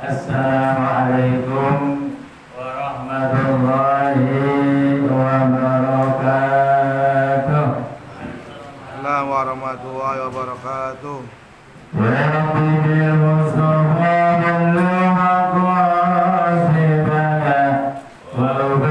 Assalamualaikum warahmatullahi wabarakatuh. Assalamualaikum warahmatullahi wabarakatuh. Ya Rabbi bil Mustafa balligh maqasidana wa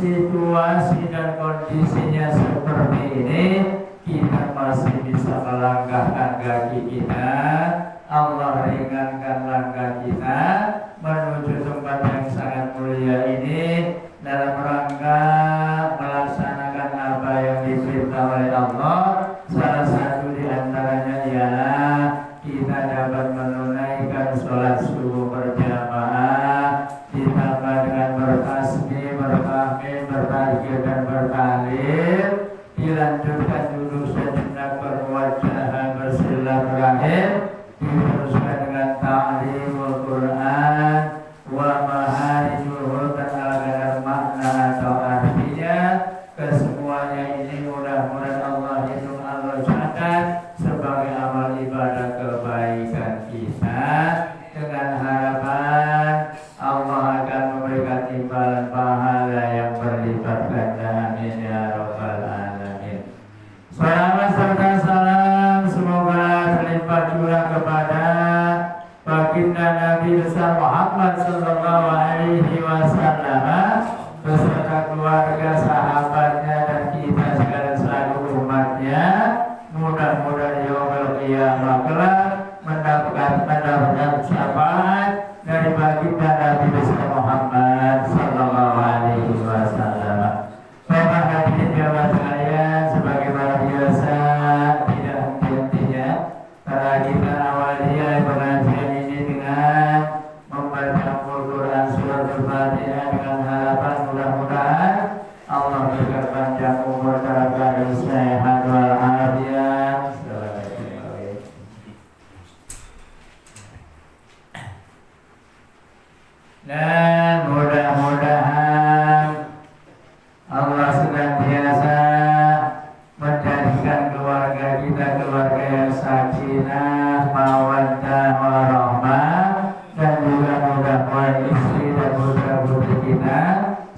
situasi dan kondisinya seperti ini, kita masih bisa melangkahkan kaki kita. Allah ringankan langkah kita menuju tempat yang sangat mulia mulia ini dalam rangka melaksanakan apa yang diperintah oleh Allah. Salah satu di antaranya ialah kita dapat menunaikan sholat subuh berjamaah, ditambah dengan bertasbih, bertahmid, berzikir dan bertahlil, dilanjutkan duduk sejenak berwajah bersilaturahim, diteruskan dengan ta'limul Quran wa maharijul dan agar makna atau artinya. Kesemuanya ini mudah-mudahan Allah hitung Allah catat sebagai amal ibadah kebaikan kita, dengan harapan Allah akan memberikan imbalan pahala yang berlipat ganda. Amin ya rabbal alamin. Salawat serta salam semoga terlimpah curah kepada baginda Nabi besar Muhammad sallallahu alaihi wasallam beserta keluarga, sahabatnya dan kita sekalian selaku umatnya. Mudah-mudahan yaumul qiyamah kelak mendapatkan syafaat dari baginda Nabi besar Muhammad sallallahu alaihi wasallam. Bapak hadirin jamaah sekalian, sebagaimana biasa tidak henti-hentinya kita awali pengajian ini dengan membaca Al-Quran surat Al-Fatihah dengan harapan mudah-mudahan Allah berikan panjang umur dan sehat walafiat. Dan mudah-mudahan Allah senantiasa menjadikan keluarga kita keluarga yang sakinah, mawaddah, warahmah, dan juga mudah-mudahan istri dan putra-putri kita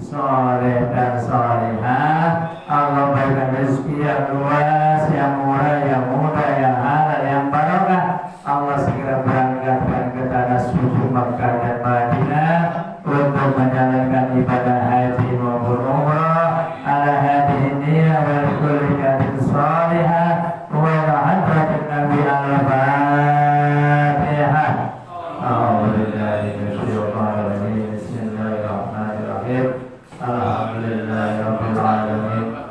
soleh dan solehah. Allah berikan rezeki yang luas, yang murah, yang mudah, yang halal, yang barokah. Allah segera berangkatkan ke tanah suci Makkah dan Madinah untuk menjalankan ibadah haji maupun umrah ala hadhihi niyyah wal kulli niyatin shalihah wa ila hadratin Nabi al-Fatihah. A'udzubillahi minasyaitonir rajim. Bismillahirrahmanirrahim. Alhamdulillahirabbil alamin.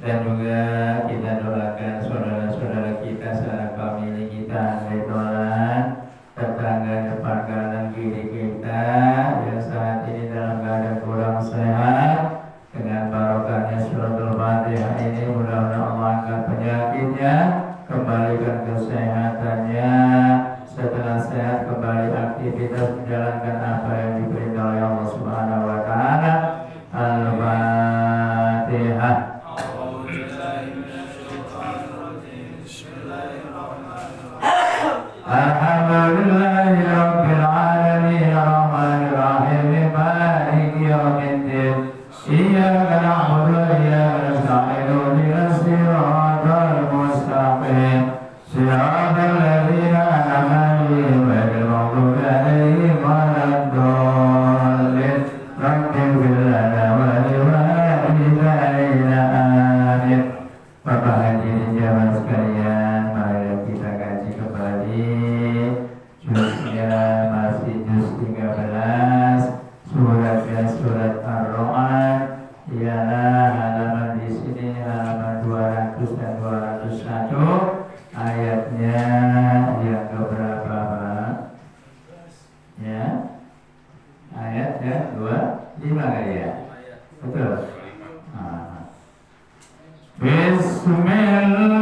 Dan juga kita doakan saudara-saudara kita, saudara famili kita, redolan, tetangga depan kanan kiri kita yang saat ini dalam keadaan kurang sehat. Dengan barokahnya surat Al-Fatihah ini mudah-mudahan Allah angkat penyakitnya, kembalikan kesehatannya, setelah sehat kembali aktivitas menjalankan apa yang diperintah oleh Allah Subhanahu wa taala. Al-Fatihah. Alhamdulillahi rabbil alamin arrahmanir rahim maliki yaumiddin iyyaka na'budu wa iyyaka nasta'in ihdinas siratal mustaqim siratal ladzina an'amta 'alaihim ghairil maghdubi 'alaihim waladdallin. Rabbighfir lana wa liwalidayna amin. Bapak hadirin jamaah sekalian, mari kita kaji kembali juznya masih juz 13, suratnya surat Ar-Ra'd, ialah halaman di sini halaman 200 dan 201, ayatnya yang keberapa Pak? Ya, ayat yang 25 kali ya, betul. Bismillahirrahmanirrahim.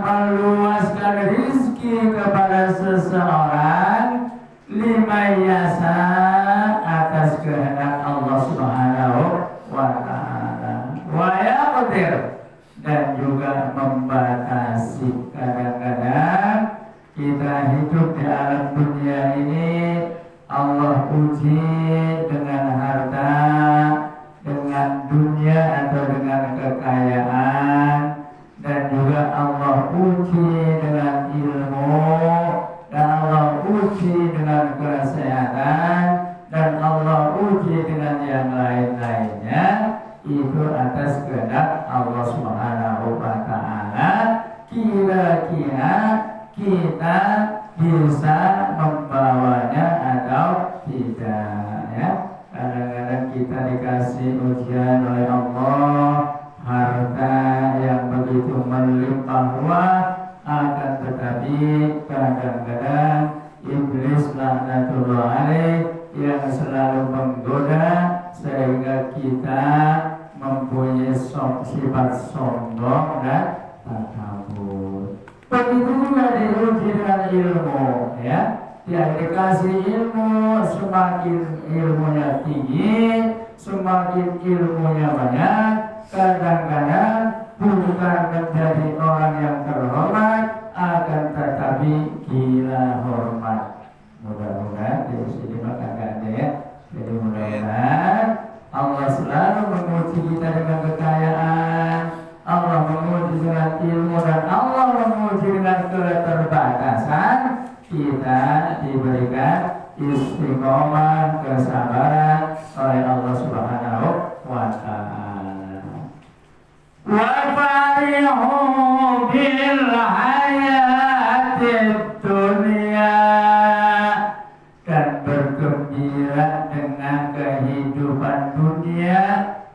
meluaskan rizki kepada seseorang lima yasa atas kehendak Allah Subhanahu wa ta'ala. Wa yaqdir, dan juga membatasi. Kadang-kadang kita hidup di alam dunia ini, Allah uji dengan harta, dengan dunia atau dengan kekayaan, dan juga Allah uji dengan ilmu, dan Allah uji dengan kesehatan, dan Allah uji dengan yang lain-lainnya. Itu atas kehendak Allah Subhanahu wa ta'ala. Kira-kira kita bisa membawanya atau tidak, ya. Kadang-kadang kita dikasih ujian oleh Allah, harta yang begitu melimpah ruah, akan tetapi kadang-kadang iblis laknatullah alaih yang selalu menggoda sehingga kita mempunyai sifat sombong dan takabur. Begitu juga diuji dengan ilmu, ya. Yang dikasih ilmu, semakin ilmunya tinggi, semakin ilmunya banyak, kadang-kadang bukan menjadi orang yang terhormat, akan tetapi gila hormat. Mudah-mudahan di sini maka ada, ya. Jadi mudah-mudahan Allah selalu menguji kita dengan kekayaan, Allah menguji dengan ilmu, dan Allah menguji dengan keterbatasan. Kita diberikan istiqomah, kesabaran oleh Allah Subhanahu wa ta'ala. Wa farihu bil hayatid dunya, dan bergembira dengan kehidupan dunia,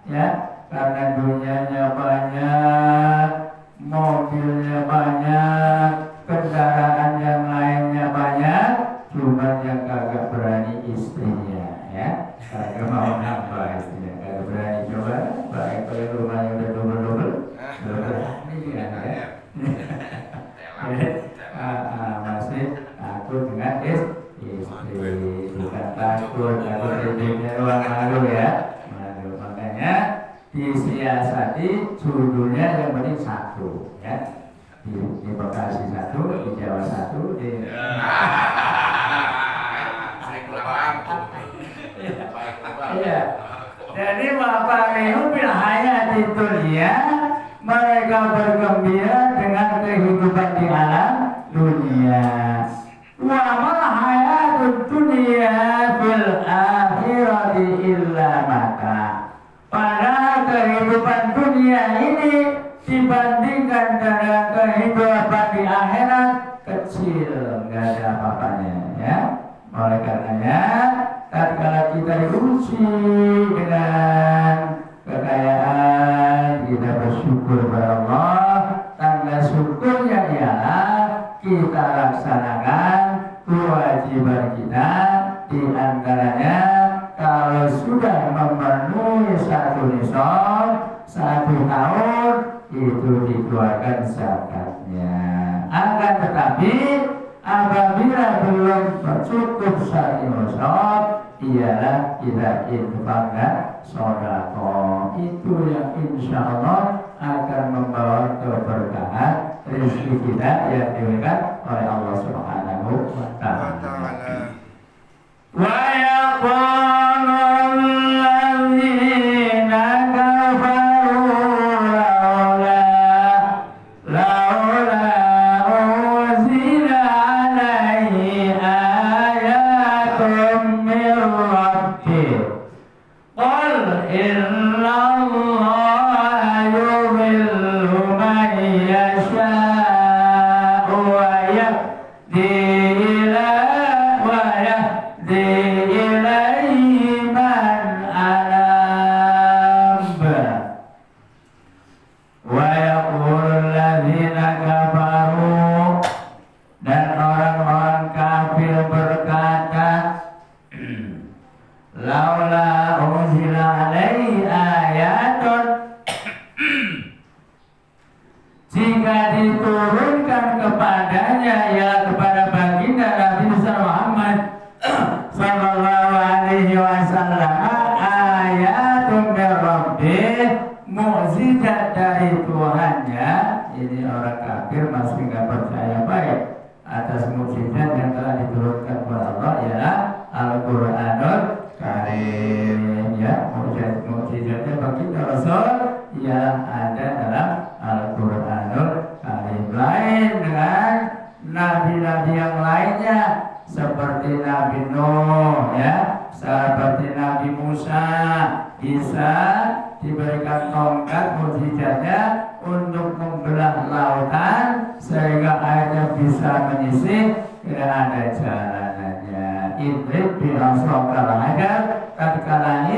ya, karena dunianya banyak, mobilnya banyak, kendaraan yang lainnya banyak, cuma yang kagak berani istrinya, ya, kagak mau nambah istrinya, kagak berani coba, baik kalau rumahnya udah double, berani dia, ya. Masih takut dengan istri, bukan takut istrinya doang, malu, ya, malu. Makanya disiasati judulnya yang penting satu, ya. Di Bekasi satu, di Jawa satu, di iya. Jadi wafarihu bil hayatid dunya, mereka bergembira dengan kehidupan di alam dunia. Wa mal hayatud dunya fil akhirati illa mata. Padahal kehidupan dunia ini dibandingkan dengan kehidupan di akhirat kecil, nggak ada apa-apanya, ya. Oleh karenanya, tatkala kita diuji dengan kekayaan, kita bersyukur kepada Allah. Tanda syukurnya ialah kita laksanakan kewajiban kita, di antaranya kalau sudah memenuhi satu nisab, 1 tahun, itu dikeluarkan zakatnya. Akan tetapi apabila belum cukup satu nisab, ialah kita infak dan sedekah. Itu yang insya Allah akan membawa keberkahan rezeki kita yang diberikan oleh Allah Subhanahu wa ta'ala. Wa yaqulu alladzina kafaru laula unzila alaihi ayatun min rabbih. Qul inna Allaha yudhillu man yasha'u wa yahdi ilayhi jika diturunkan kepadanya ya kepada baginda Nabi Muhammad sallallahu alaihi wasallam ayatun min rabbih, mukjizat dari Tuhannya. Ini orang kafir masih nggak percaya baik atas mukjizat yang telah diturunkan kepada Allah ialah Al-Qur'anul Karim. Ya, mukjizatnya baginda Rasul yang ada dalam Al-Qur'anul Karim. Lain dengan nabi-nabi yang lainnya seperti Nabi Nuh, ya, seperti Nabi Musa, Isa diberikan tongkat mukjizatnya untuk membelah lautan sehingga airnya bisa menyisih, tidak ada jalanannya. Idrib bi'asrokal hajar, tatkala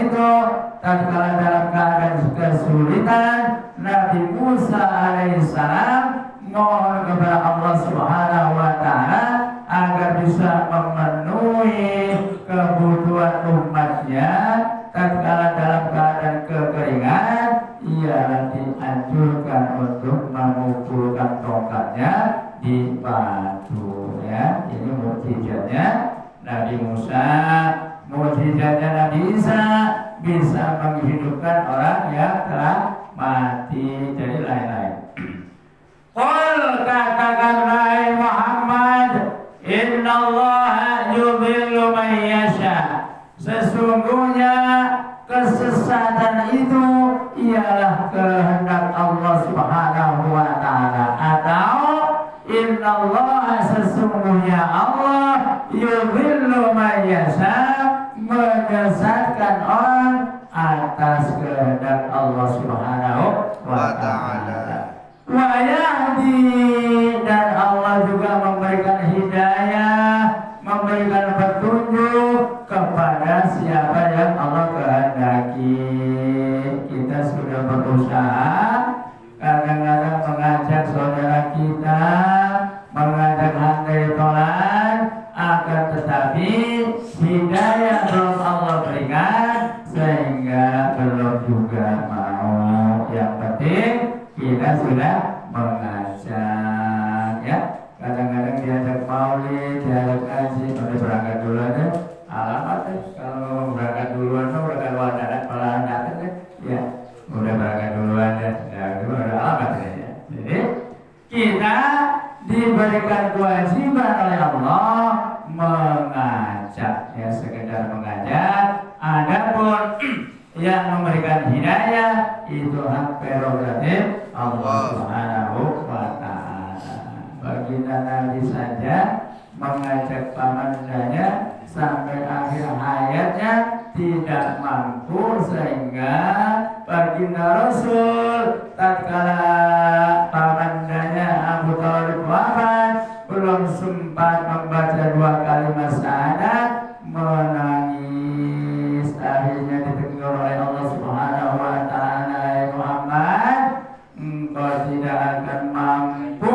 dalam keadaan kesulitan Nabi Musa alaihissalam mohon kepada Allah Subhanahu wa ta'ala agar bisa memenuhi kebutuhan umatnya tatkala dalam keadaan kekeringan. Ia dianjurkan untuk memukulkan tongkatnya di batu, ya. Ini mukjizatnya Nabi Musa. Mukjizatnya Nabi Isa bisa menghidupkan orang yang telah mati. Jadi lain-lain. Qul, katakanlah Muhammad, innallaha yudhillu man yasha. Sesungguhnya kesesatan itu ialah kehendak Allah Subhanahu wa ta'ala, atau innallaha, sesungguhnya Allah yudhillu man yasha, menyesatkan orang atas kehendak Allah Subhanahu wa ta'ala. Wa yahdi, dan Allah juga memberikan hidayah, memberikan petunjuk kepada siapa yang Allah kehendaki. Kita sudah berusaha kadang-kadang mengajak saudara kita, mengajak handai tolan, akan tetapi hidayah belum Allah berikan sehingga belum juga mau. Yang penting kita sudah mengajak, ya. Kadang-kadang diajak maulid, diajak ngaji, udah berangkat duluan deh. Alamat deh, kalau berangkat duluan tuh udah kalau ada malah datang deh, ya. Udah berangkat duluan deh, ya itu udah alamat deh, ya. Jadi kita diberikan kewajiban oleh Allah mengajak, ya, sekedar mengajak. Adapun yang memberikan hidayah itu hak prerogatif Allah Subhanahu wa ta'ala. Baginda Nabi saja mengajak pamandanya sampai akhir hayatnya tidak mampu, sehingga baginda Rasul tatkala pamandanya Abu Thalib wafat belum sempat membaca 2 kalimat syahadat, menangis. Akhirnya ditegur oleh Allah Subhanahu wa ta'ala, Muhammad, engkau tidak akan mampu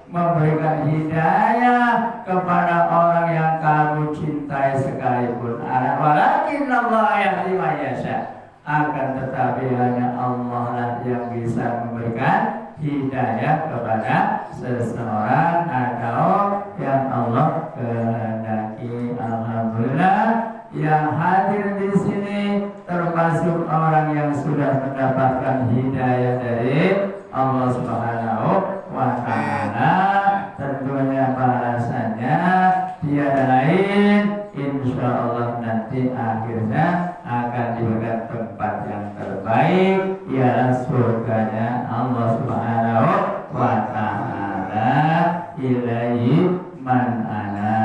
memberikan hidayah kepada orang yang kamu cintai sekalipun. Walakin Allah yahdi man yasha, akan tetapi hanya Allah lah yang bisa memberikan hidayah kepada seseorang atau yang Allah kehendaki. Alhamdulillah, yang hadir di sini termasuk orang yang sudah mendapatkan hidayah dari Allah Subhanahu wa ta'ala. Tentunya balasannya tiada lain, insya Allah nanti akhirnya akan diberikan tempat yang terbaik, ialah surganya Allah Subhanahu wa ta'ala. Ilaihi man ana,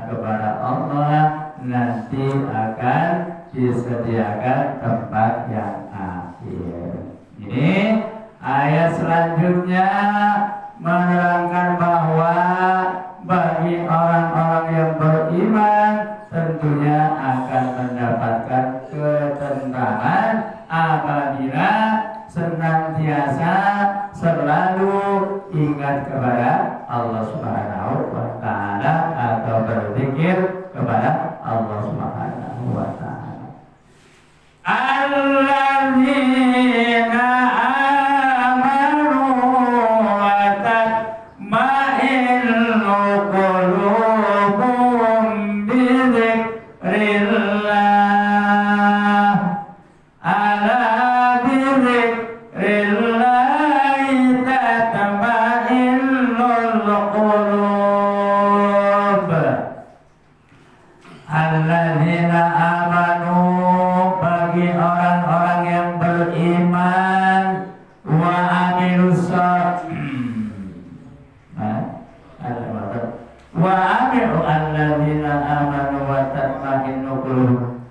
kepada Allah nanti akan disediakan tempat yang akhir. Ini ayat selanjutnya menerangkan bahwa bagi orang-orang yang beriman tentunya akan mendapatkan ketentraman apabila senantiasa selalu ingat kepada Allah Subhanahu wa ta'ala atau berzikir kepada Allah Subhanahu wa ta'ala. Alladzina amanu wa wa amilu alladzina amanu wa tatma'innu qulubuhum.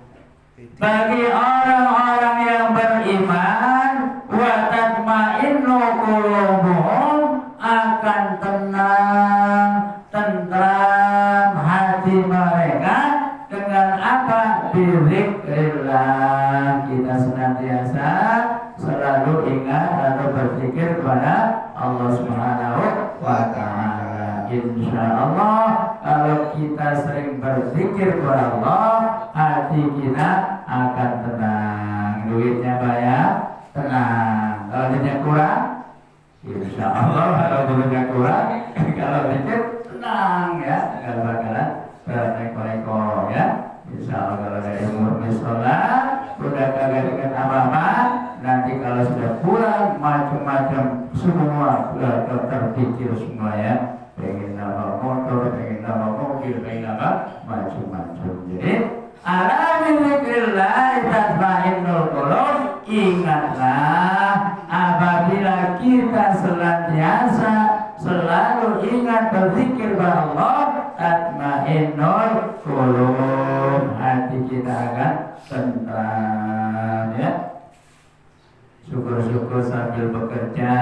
Bagi orang-orang yang beriman, wa tatma'innu qulubuhum, akan tenang, tentram hati mereka dengan apa? Bizikrillah. Kita senantiasa selalu ingat atau berzikir kepada Allah Subhanahu wa ta'ala. Insyaallah kalau kita sering berzikir kepada Allah, hati kita akan tenang. Duitnya banyak, tenang. Kalau duitnya kurang, insyaallah kalau duitnya kurang, kalau zikir tenang ya, nggak bakalan bereko-eko ya. Insyaallah kalau dari umur sholat udah kagak dengan apa-apa, nanti kalau sudah pulang macam-macam semua terpikir semua ya. Pengen nama motor, pengen nama mobil, pengen apa macam-macam. Jadi ala bizikrillah tatma'innul qulub. Ingatlah apabila kita senantiasa selalu ingat berzikir kepada Allah, tatma'innul qulub, hati kita akan tentram ya. Syukur-syukur sambil bekerja,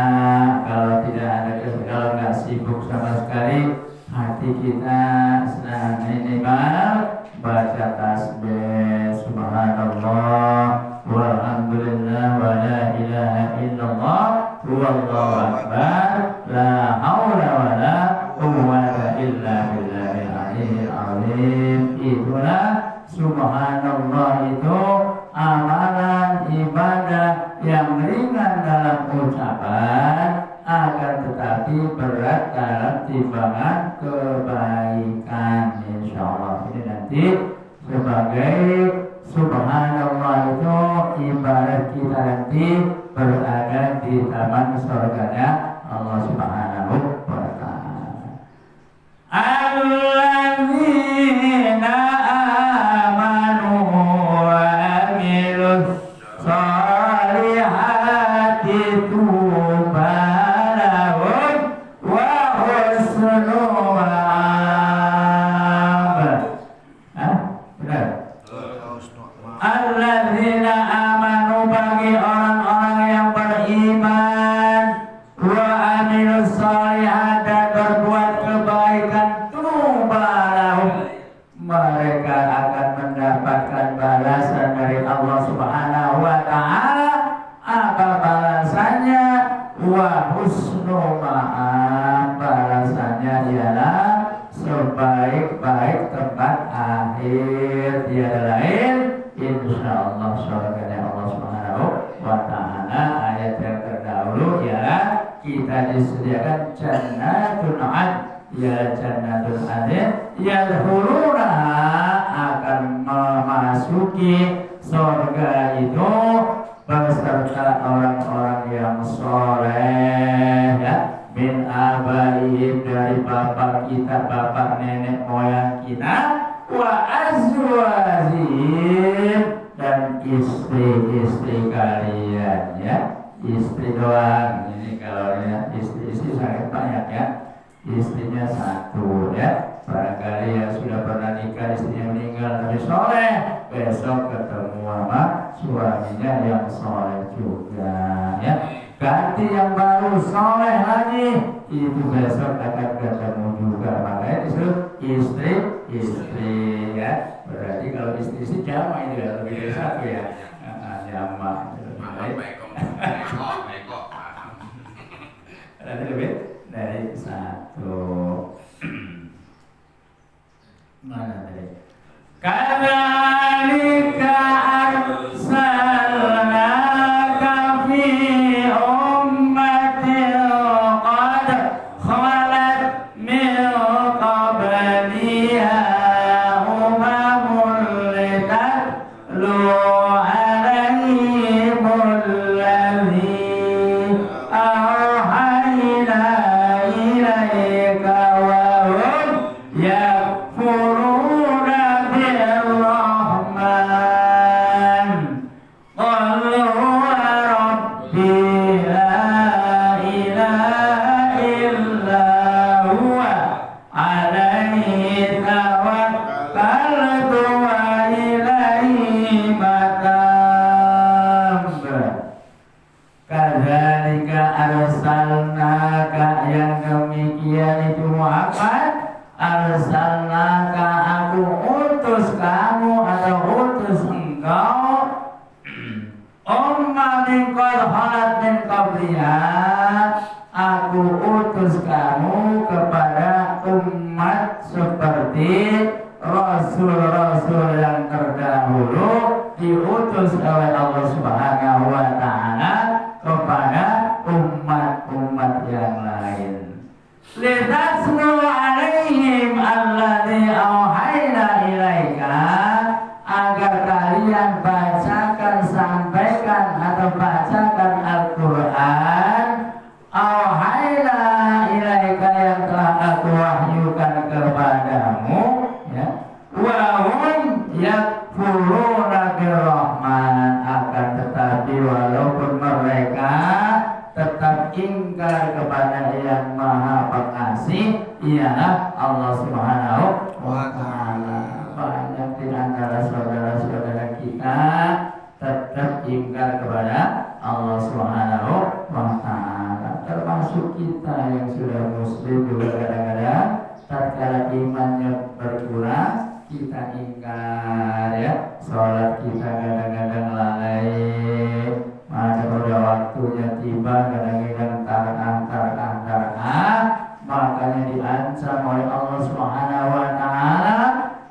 kalau tidak ada kalau nggak sibuk sama sekali, hati kita sedang minimal baca tasbih subhanallah walhamdulillah wa la ilaha illallah wallahu akbar la haula wa la quwwata illa billahil aliyyil azim. Itulah subhanallah, itu amalan ibadah yang ringan dalam ucapan, akan tetapi berat dalam timbangan kebaikan. Insyaallah ini nanti sebagai subhanallah itu ibarat kita nanti berada di taman surganya Allah Subhanahu wa ta'ala. Alladzina amanu wa amilus sholihati tuba lahum wa husnu ma'ab. Benar? Alladzina amanu, bagi orang-orang yang beriman, wa amilus sholihat, dan berbuat kebaikan, tuba lahum, mereka akan mendapatkan balasan dari Allah Subhanahu wa ta'ala. Apa balasannya? Wa husnu ma'ab, balasannya ialah sebaik-baik tempat akhir, tiada lain insyaallah surganya Allah Subhanahu wa ta'ala. Ayat yang terdahulu ialah kita disediakan jannatul ad, ya jannatul adn, yadkhulunaha, akan memasuki surga itu beserta orang-orang yang soleh ya, min abaihim, dari bapak kita, bapak nenek moyang kita, wa azwajihim, dan istri-istri kalian ya. Istri doang, ini kalau lihat istri sangat banyak ya, istrinya satu ya. Barangkali yang sudah pernah nikah istrinya meninggal tapi soleh, besok ketemu sama suaminya yang soleh juga ya. Ganti yang baru soleh lagi, itu besok akan ketemu juga. Makanya disebut istri ya. Berarti kalau istri jamak itu ya, lebih dari satu ya. Jamak berarti lebih dari satu. Mana tadi? Kadzalika arsalnaka fi ummatin qad khalat min qabliha umamun litatlu alaihimul ladzi awhayna yang demikian itu Muhammad, arsalnaka, aku utus kamu atau utus engkau umma min qad khalat min qabliha, aku utus kamu kepada umat seperti rasul-rasul yang terdahulu diutus oleh Allah Subhanahu wa taala kepada umat-umat yang lain. Litasnu alaihim alladzi auhayna ilaika, agar kalian bacakan, sampaikan atau bacakan Al-Quran auhayna ilaika, yang telah aku wahyukan kepadamu, ya. Wa hum yakfuruna birrahman, akan tetapi walaupun mereka tetap ingkar kepada yang Maha Pengasih, ialah Allah Subhanahu wa taala. Banyak di antara saudara-saudara kita tetap ingkar kepada Allah Subhanahu wa taala. Termasuk kita yang sudah muslim juga kadang-kadang tatkala imannya berkurang kita ingkar, ya. Sholat kita kadang-kadang lalai, mana udah waktunya tiba kadang-kadang tarah, makanya diancam oleh Allah Subhanahu wa taala.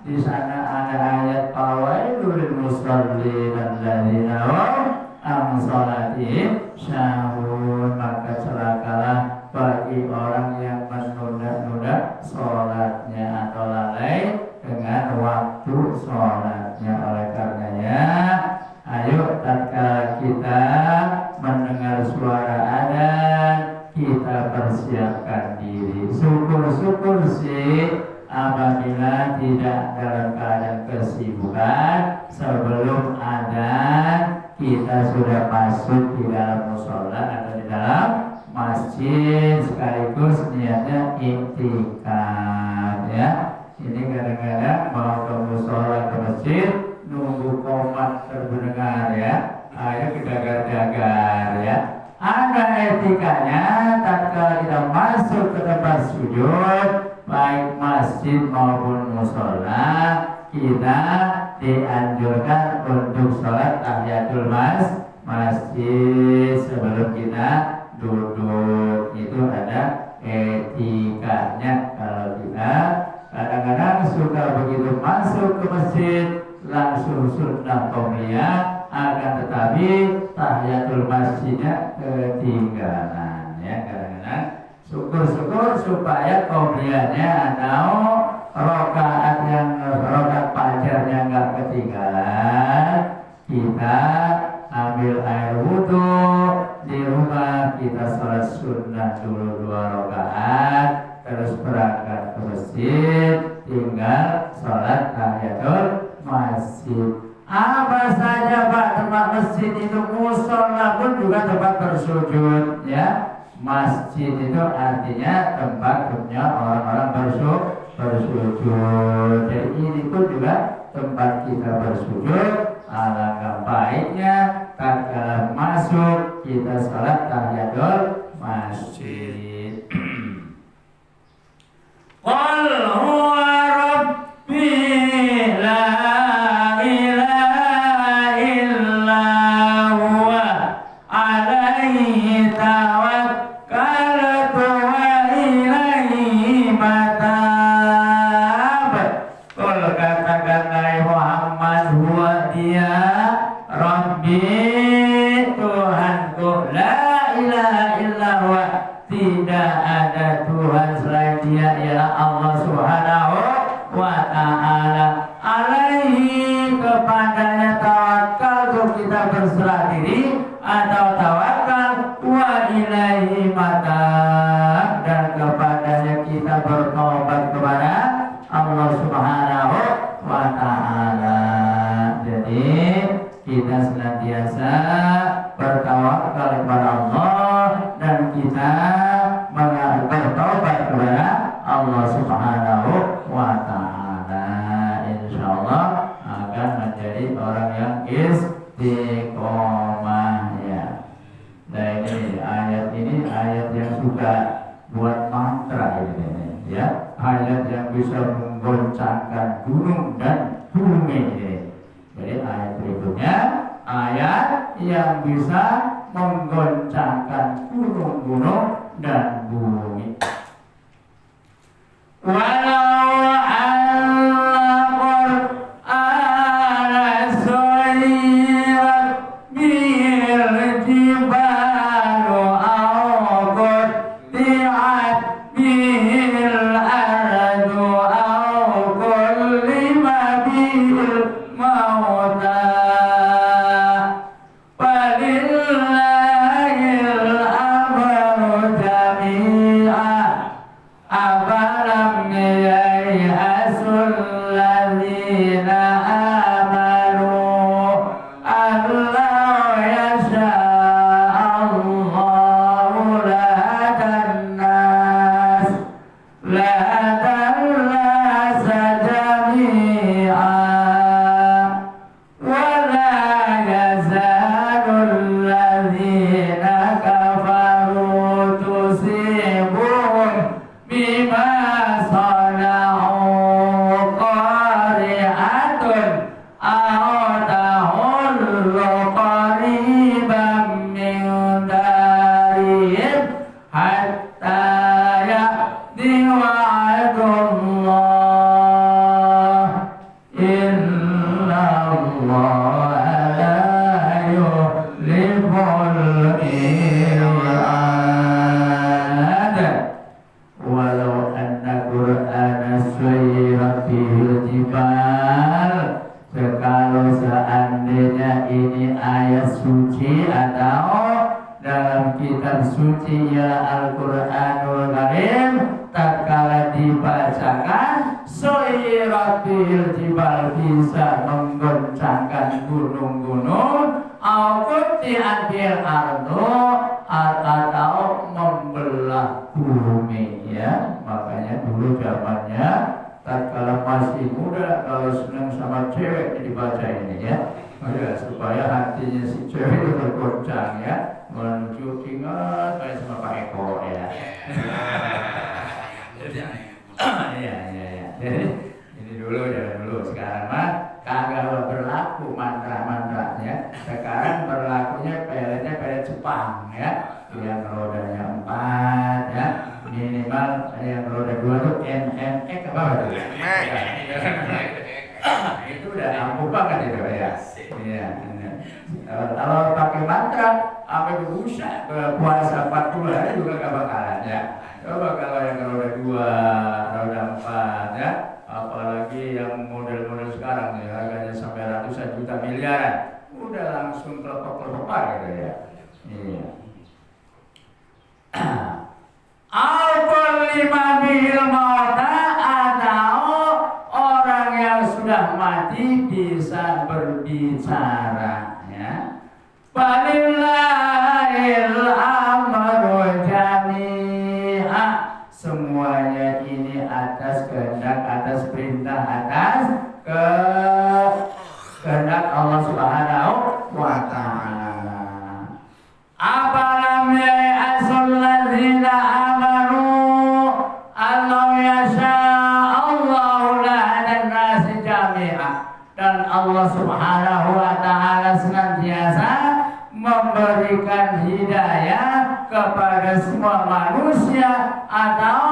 Di sana ada ayat fawailul lil musallin alladzina hum an shalatihim sahun, maka celakalah bagi orang yang menunda-nunda sholatnya atau lalai dengan waktu sholatnya. Oleh karenanya, ayo tatkala kita mendengar suara adzan, kita persiapkan diri. Syukur-syukur sih apabila tidak dalam keadaan kesibukan, sebelum adzan kita sudah masuk di dalam mushola atau di dalam masjid, sekaligus niatnya iktikaf, ya. Ini kadang-kadang mau ke mushola ke masjid nunggu komat terdengar, ya. Ayo kita dagar, ya. Ada etikanya tatkala kita masuk ke tempat sujud, baik masjid maupun mushola, kita dianjurkan untuk sholat tahiyatul masjid sebelum kita duduk. Itu ada etikanya. Kalau kita kadang-kadang suka begitu masuk ke masjid langsung sunnah qobliyah, akan tetapi tahiyatul masjidnya ketinggalan, ya. Kadang-kadang syukur-syukur supaya qobliyahnya atau rokaat fajarnya nggak ketinggalan, kita ambil air wudhu di rumah, kita sholat sunnah dulu 2 rakaat, terus berangkat ke masjid, tinggal sholat tahiyatul masjid. Apa saja Pak tempat masjid itu, mushola pun juga tempat bersujud, ya. Masjid itu artinya tempat orang-orang bersujud. Jadi ini pun juga tempat kita bersujud. Alangkah baiknya tatkala masuk kita sholat tahiyatul masjid. Qul huwa rabbi la ilaha illa huwa alaihi tawakkaltu wa ilaihi matab. Qul, katakanlah Muhammad, huwa dia Rabbi, Tuhanku, la ilaha illa huwa, tidak ada Tuhan selain Dia, ialah Allah Subhanahu wa ta'ala. Alaihi, kepadanya tawakal, untuk kita berserah diri atau tawakal, wa ilaihi matab, dan kepadanya kita bertobat kepada Allah Subhanahu wa ta'ala. Jadi kita senantiasa bertawakal kepada Allah dan kita bertobat kepada Allah Subhanahu wa ta'ala. Insyaallah akan menjadi orang yang istiqomah, ya. Nah, ini ayat yang suka buat ini ya, ayat yang bisa menggoncangkan gunung dan bumi ini. Jadi ayat berikutnya ayat yang bisa menggoncangkan gunung-gunung dan bumi. Walau al-Qur'an suyirat bil jibalu aw qutti'at bil ardu aw kullima bil mauta walillahil amru jami'an afalam yai'asul ladzina amanu allau yasha'allahu lahadan nas jami'an wala yazalul ladzina kafaru tusibuhum bima sana'u qari'atun aw tahullu qariban min darihim hatta ya'ti wa'dullah inna allaha la yukhliful mi'ad. Walau anna Qur'ana suyirat bil jibal, kalau seandainya ini ayat suci atau dalam kitab suci ya Al-Qur'anul Karim, tatkala dibacakan suyirat bil jibal bisa menggoncangkan gunung-gunung, au qutti'at bil ardu atau membelah bumi ya. Makanya dulu zamannya tatkala masih muda kalau senang sama cewek dibaca ini ya, supaya hatinya si cewek itu bergoncang ya, menuju ingat kayak sama Pak Eko ya. Iya. Jadi ini dulu ya dulu, sekarang mah kagak berlaku mantra-mantranya. Sekarang berlakunya peletnya pelet Jepang ya, yang rodanya 4 ya, minimal yang roda 2 tuh NMX apa itu? Itu udah ampuh banget itu ya. Iya. Kalau pakai mantra sampai berusaha puasa 40 hari juga gak bakalan ya. Coba kalau yang roda 2, roda 4 ya, apalagi yang model-model sekarang ya, harganya sampai ratusan juta miliaran, udah langsung kelepek-kelepek gitu ya. Iya. Al-Qur'an bil mauta, atau orang yang sudah mati bisa berbicara ya. Walillahil amru jami'an, semuanya ini atas kehendak, atas perintah, atas kehendak Allah Subhanahu wa ta'ala. Apalam yai'asul ladzina amanu allau yasha'allahu lahadan nasi jami'an. Dan Allah Subhanahu wa ta'ala senantiasa memberikan hidayah kepada semua manusia, atau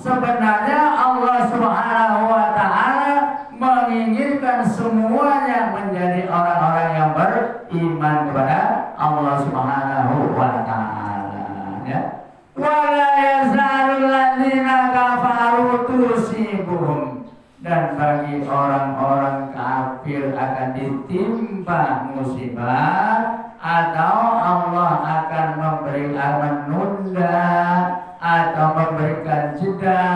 sebenarnya Allah Subhanahu wa ta'ala menginginkan semuanya menjadi orang-orang yang beriman kepada Allah Subhanahu wa ta'ala ya. Wala yazalul ladzina kafaru tusibuhum, dan bagi orang-orang kafir akan ditimpa musibah, atau Allah akan menunda atau memberikan jeda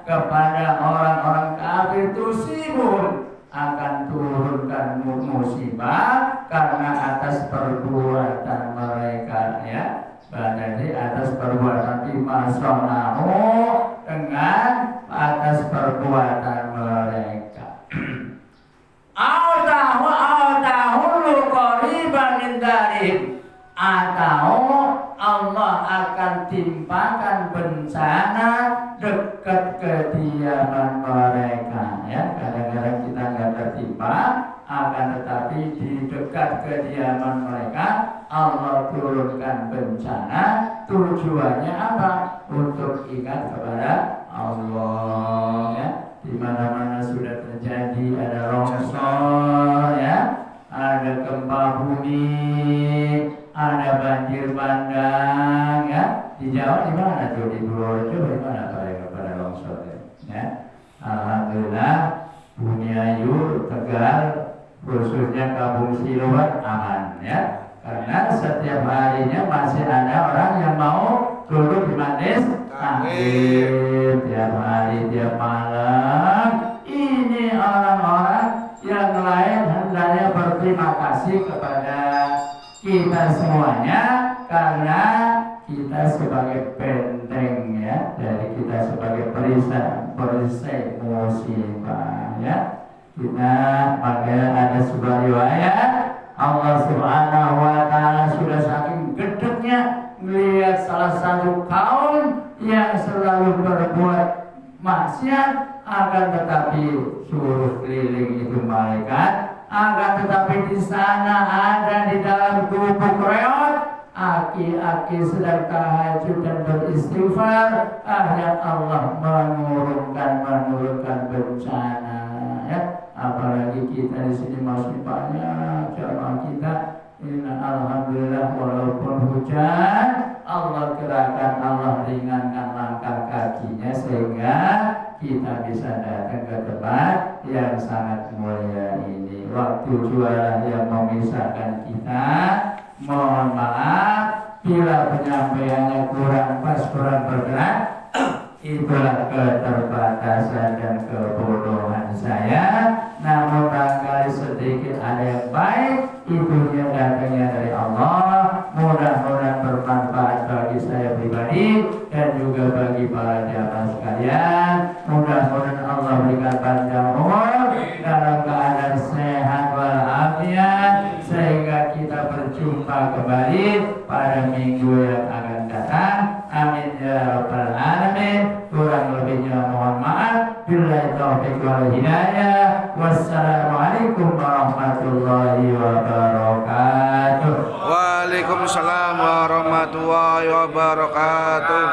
kepada orang-orang kafir, tusibun akan turunkan musibah karena atas perbuatan mereka ya. Jadi atas perbuatan bimasonahu, dengan atas perbuatan mereka. Au lu qariban min darihim, atau Allah akan timpakan bencana dekat kediaman mereka ya. Kadang-kadang kita nggak tertimpa, akan tetapi di dekat kediaman mereka Allah turunkan bencana. Tujuannya apa? Untuk ingat kepada Allah ya. Di mana-mana sudah terjadi ada longsor ya, ada gempa bumi, ada banjir bandang ya. Di Jawa di mana tuh, di Purworejo di mana pada longsor ya. Alhamdulillah Bumiayu, Tegal, khususnya Kampung Siluan aman ya. Karena setiap harinya masih ada orang yang mau duduk di majelis taklim tiap hari, tiap malam. Ini orang-orang yang lain hendaknya berterima kasih kepada kita semuanya, karena kita sebagai benteng ya, dari kita sebagai perisai musibah ya. Kita makanya ada sebuah riwayat, Allah Subhanahu wa Ta'ala sudah saking gedeknya melihat salah satu kaum yang selalu berbuat maksiat, akan tetapi suruh keliling itu malaikat, akan tetapi di sana ada di dalam gubuk reot aki-aki sedang tahajud dan beristighfar, akhirnya Allah menurunkan bencana ya. Apalagi kita di sini masih banyak jamaah kita. Alhamdulillah walaupun hujan, Allah gerakan, Allah ringankan langkah kakinya sehingga kita bisa datang ke tempat yang sangat mulia ini. Waktu jualan yang memisahkan kita, mohon maaf bila penyampaiannya kurang pas, kurang bergerak. Itulah keterbatasan dan kebodohan saya. Namun barangkali sedikit ada yang baik, itu dia datangnya dari Allah. Mudah-mudahan bermanfaat bagi saya pribadi dan juga bagi para jamaah sekalian. Mudah-mudahan Allah berikan panjang umur dalam keadaan sehat walafiat, sehingga kita berjumpa kembali pada minggu yang akan datang. Amin ya rabbal alamin. Kurang lebihnya mohon maaf. Billahi taufiq wal hidayah. Wassalamualaikum warahmatullahi wabarakatuh. Waalaikumsalam warahmatullahi wabarakatuh.